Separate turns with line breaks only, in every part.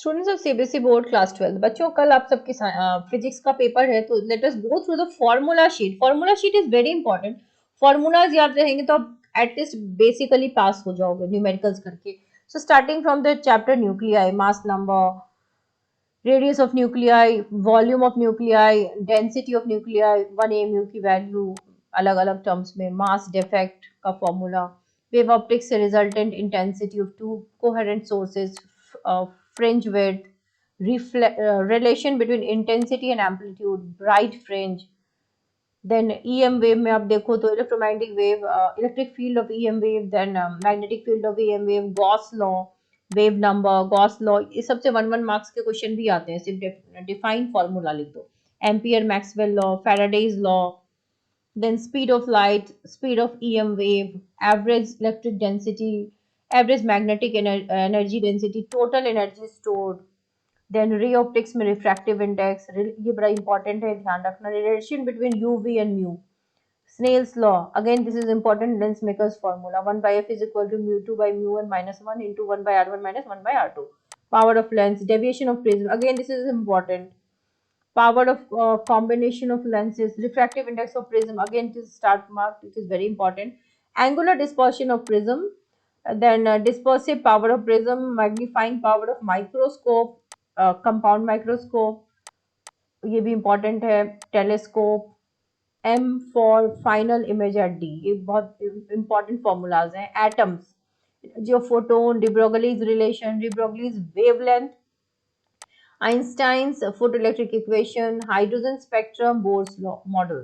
Students of CBSE board class 12 बच्चों, कल आप सबकी फिजिक्स का पेपर है, तो let us go through the formula sheet. Formula sheet is very important. Formulas याद रहेंगे तो आप एटलीस्ट बेसिकली पास हो जाओगे न्यूमेरिकल्स करके. So starting from the chapter nuclei, mass number, radius of nuclei, volume of nuclei, density of nuclei, 1 AMU की value अलग अलग टर्म्स में, मास डिफेक्ट का फॉर्मूला, वेव ऑप्टिक्स से resultant intensity of to coherent sources, fringe width, relation between intensity and amplitude, bright fringe. Then EM wave में आप देखो तो electromagnetic wave, electric field of EM wave, then magnetic field of EM wave, Gauss law, wave number, Gauss law. ये सबसे 1 marks के question भी आते हैं. सिर्फ डिफाइन फॉर्मूला लिख दो. Ampere Maxwell law, Faraday's law, then speed of light, speed of EM wave, average electric density, average magnetic energy density, total energy stored. Then ray optics में रिफ्रैक्टिव इंडेक्स, ये बड़ा important है, ध्यान रखना. Relation between u v and mu, Snell's law, again this is important. Lens makers formula, 1/f is equal to mu two by mu one minus 1 into 1/r1 minus 1/r2. Power of lens, deviation of prism, again this is important. Power of combination of lenses, refractive index of prism, again it is start mark, it is very important. Angular dispersion of prism, then dispersive power of prism, magnifying power of microscope, compound microscope, ये भी important है. Telescope, M for final image at D, ये बहुत important formulas हैं. Atoms, जो photon, de Broglie's relation, de Broglie's wavelength, Einstein's photoelectric equation, hydrogen spectrum, Bohr's law model,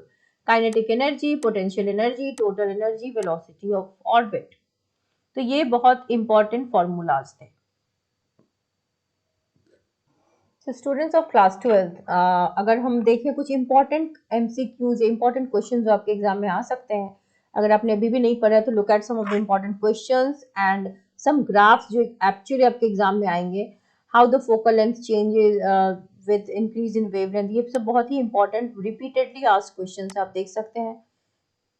kinetic energy, potential energy, total energy, velocity of orbit. तो ये बहुत important formulas थे. So students of class 12, अगर हम देखें कुछ important MCQs, important questions जो आपके एग्जाम में आ सकते हैं, अगर आपने अभी भी नहीं पढ़ा तो look at some of the important questions and some graphs जो actually आपके एग्जाम में आएंगे. How the focal length changes with increase in wavelength, ये सब बहुत ही important repeatedly asked questions आप देख सकते हैं.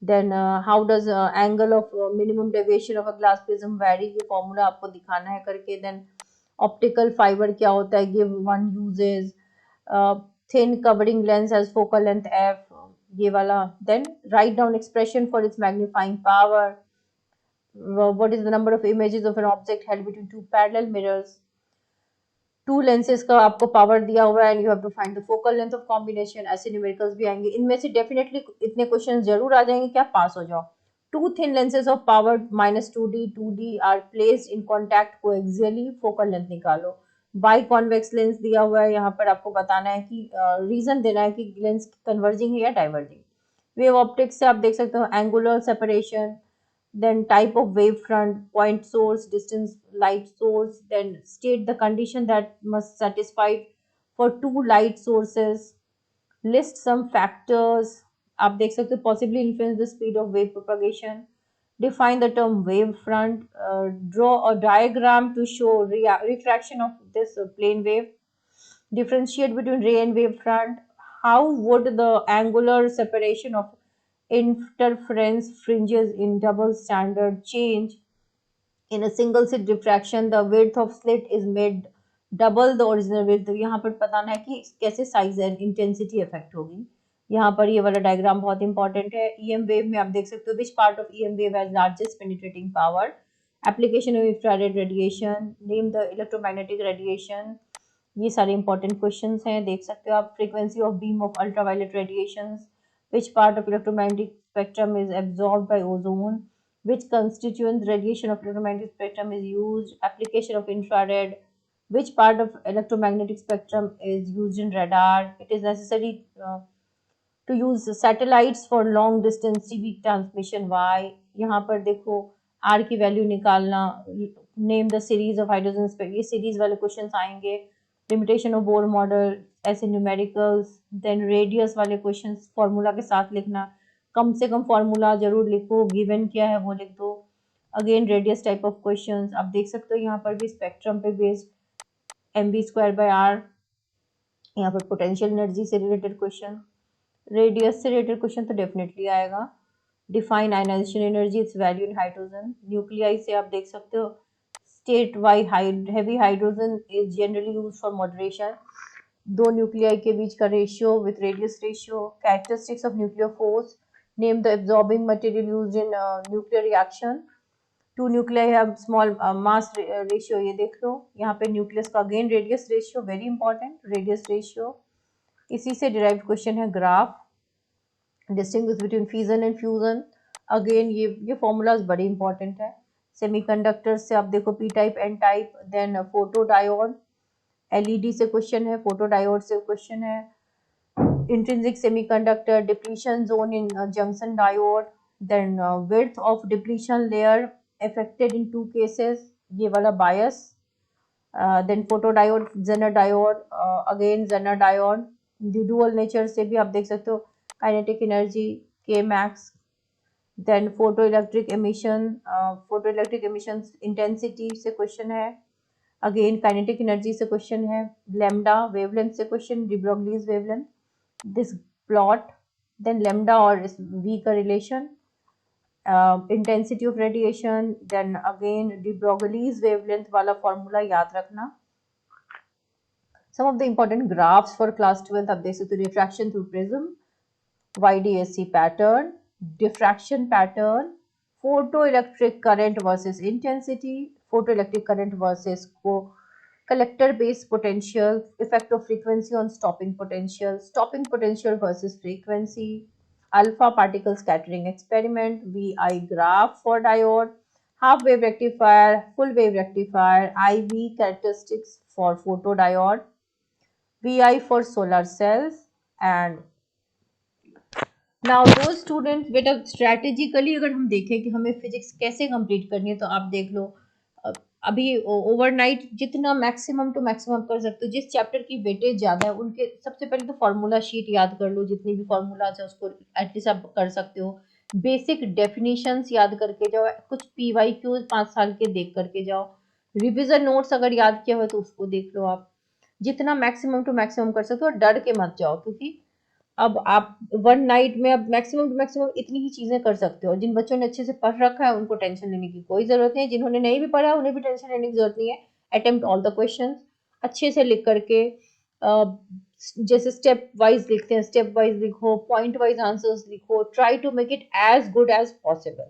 Then how does angle of minimum deviation of a glass prism vary, ये formula आपको दिखाना है करके. Then optical fiber क्या होता है, give one uses, thin covering lens has focal length f, ये वाला. Then write down expression for its magnifying power. What is the number of images of an object held between two parallel mirrors. Two lenses का आपको power दिया हुआ है and you have to find the focal length of combination. ऐसे numericals भी आएंगे, इनमें से डेफिनेटली इतने क्वेश्चन जरूर आ जाएंगे कि आप पास हो जाओ. Two thin lenses of power -2D are placed in contact coaxially, focal length निकालो. बाई कॉन्वेक्स लेंस दिया हुआ है, यहाँ पर आपको बताना है कि रीजन देना है कि लेंस कन्वर्जिंग है या डाइवर्जिंग. वेव ऑप्टिक्स से आप देख सकते हो angular separation, then type of wave front, point source, distance, light source, then state the condition that must satisfy for two light sources, list some factors, आप देख सकते हो possibly influence the speed of wave propagation, define the term wave front, draw a diagram to show refraction of this plane wave, differentiate between ray and wave front, how would the angular separation of interference fringes in double standard change. In a single slit diffraction, the width of slit is made double the original width. यहाँ पर बताना है कि कैसे size and intensity effect होगी. यहाँ पर ये वाला डायग्राम बहुत इंपॉर्टेंट है. ईएम वेव में आप देख सकते हो which part of EM wave has largest penetrating power. Application of infrared radiation, name the electromagnetic radiation. ये सारे इंपॉर्टेंट क्वेश्चंस हैं, देख सकते हो आप. Frequency of beam of ultraviolet radiations, which part of electromagnetic spectrum is absorbed by ozone, which constituent radiation of electromagnetic spectrum is used, application of infrared, which part of electromagnetic spectrum is used in radar. It is necessary to use satellites for long distance TV transmission. Why? यहाँ पर देखो R की value निकालना, name the series of hydrogen spectrum, ये series वाले questions आएंगे. Limitation of Bohr model, ऐसे numericals. Then radius वाले क्वेश्चंस फॉर्मूला के साथ लिखना, कम से कम फॉर्मूला जरूर लिखो, गिवन क्या है वो लिख दो. Again radius type of questions आप देख सकते हो, यहाँ पर भी स्पेक्ट्रम पे बेस्ड mv²/r. यहाँ पर पोटेंशियल एनर्जी से रिलेटेड क्वेश्चन, रेडियस से रिलेटेड क्वेश्चन तो डेफिनेटली आएगा. Define ionization energy, its value in hydrogen. Nuclei से आप देख सकते हो state why heavy hydrogen is generally use for moderation, दो न्यूक्लियाई के बीच का ratio with radius ratio, characteristics of nuclear force, name the absorbing material used in nuclear reaction, two nuclei have small mass ratio, ये देख लो यहाँ पे nucleus का again radius ratio very important, radius ratio. इसी से डिराइव्ड क्वेश्चन है graph, distinguish between fission and fusion, again ये फॉर्मूलाज बड़े इंपॉर्टेंट है। सेमीकंडक्टर से आप देखो P type N type, then photo diode, LED से क्वेश्चन है, फोटो डायोड से क्वेश्चन है, intrinsic semiconductor, depletion zone in junction diode, then width of depletion layer affected in two cases, ये वाला bias, then photodiode, Zener diode, again Zener diode, dual nature से भी आप देख सकते हो, kinetic energy K max, then photoelectric emission, photoelectric emission intensity से question है, अगेन काइनेटिक एनर्जी से क्वेश्चन है, लैम्डा वेवलेंथ से question, de Broglie's wavelength, this plot, then lambda और वी का relation, intensity of radiation, then again de Broglie's wavelength वाला formula याद रखना। Some of the important graphs for class 12 आप देख सकते हो, refraction through prism, YDAC pattern, diffraction pattern, photoelectric current versus intensity, photoelectric current versus collector based potential, effect of frequency on stopping potential versus frequency, alpha particle scattering experiment, VI graph for diode, half wave rectifier, full wave rectifier, IV characteristics for photodiode, VI for solar cells, and now दो student बेटा strategically अगर हम देखें कि हमें physics कैसे complete करनी है, तो आप देख लो अभी ओवरनाइट जितना मैक्सिमम टू मैक्सिमम कर सकते हो, जिस चैप्टर की वेटेज ज़्यादा है उनके सबसे पहले तो फार्मूला शीट याद कर लो, जितनी भी फार्मूलाज है उसको एटलीस्ट आप कर सकते हो, बेसिक डेफिनेशंस याद करके जाओ, कुछ PYQ 5 साल के देख करके जाओ, रिविजन नोट्स अगर याद किया हो तो उसको देख लो, आप जितना मैक्सिमम टू मैक्सिमम कर सकते हो, डर के मत जाओ, क्योंकि अब आप वन नाइट में अब मैक्सिमम टू मैक्सिमम इतनी ही चीजें कर सकते हो। जिन बच्चों ने अच्छे से पढ़ रखा है उनको टेंशन लेने की कोई जरूरत नहीं है, जिन्होंने नहीं भी पढ़ा उन्हें भी टेंशन लेने की जरूरत नहीं है। अटेम्प्ट ऑल द क्वेश्चंस अच्छे से लिख करके, जैसे स्टेप वाइज लिखते हैं स्टेप वाइज लिखो, पॉइंट वाइज आंसर्स लिखो, try to make it as good as possible.